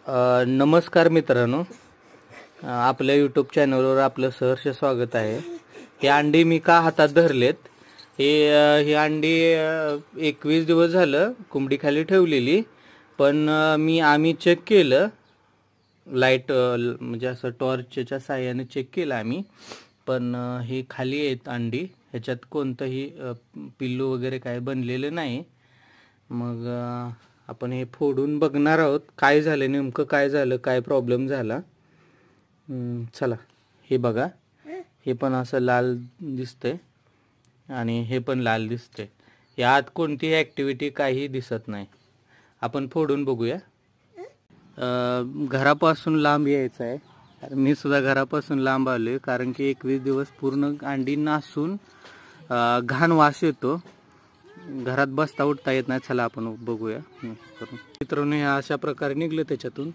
नमस्कार मित्रांनो, आपल्या यूट्यूब चॅनलवर आपलं सहर्ष स्वागत आहे। हे अंडी मी का हातात धरलेत, ही अंडी 21 दिवस झालं कोंबडी खाली ठेवलेली, पण आम्ही चेक केलं, लाईट म्हणजे असं टॉर्चच्या साहाय्याने चेक केलं आम्ही, पण ही खाली आहेत अंडी, ह्याच्यात कोणतंही पिल्लू वगैरे काय बनलेलं नाही। मग आपण हे फोडून बघणार आहोत काय झालं, नेमकं काय झालं, काय प्रॉब्लेम झाला। चला हे बघा, हे पण असं लाल दिसतंय आणि हे पण लाल दिसतंय, यात कोणतीही ॲक्टिव्हिटी काही दिसत नाही। आपण फोडून बघूया। घरापासून लांब यायचं आहे, मी सुद्धा घरापासून लांब आलोय, कारण की 21 दिवस पूर्ण अंडी नासून घाण वास येतो, घरात बसता उठता येत नाही। चला आपण बघूया। मित्रांनो, हे अशा प्रकारे निघलं त्याच्यातून।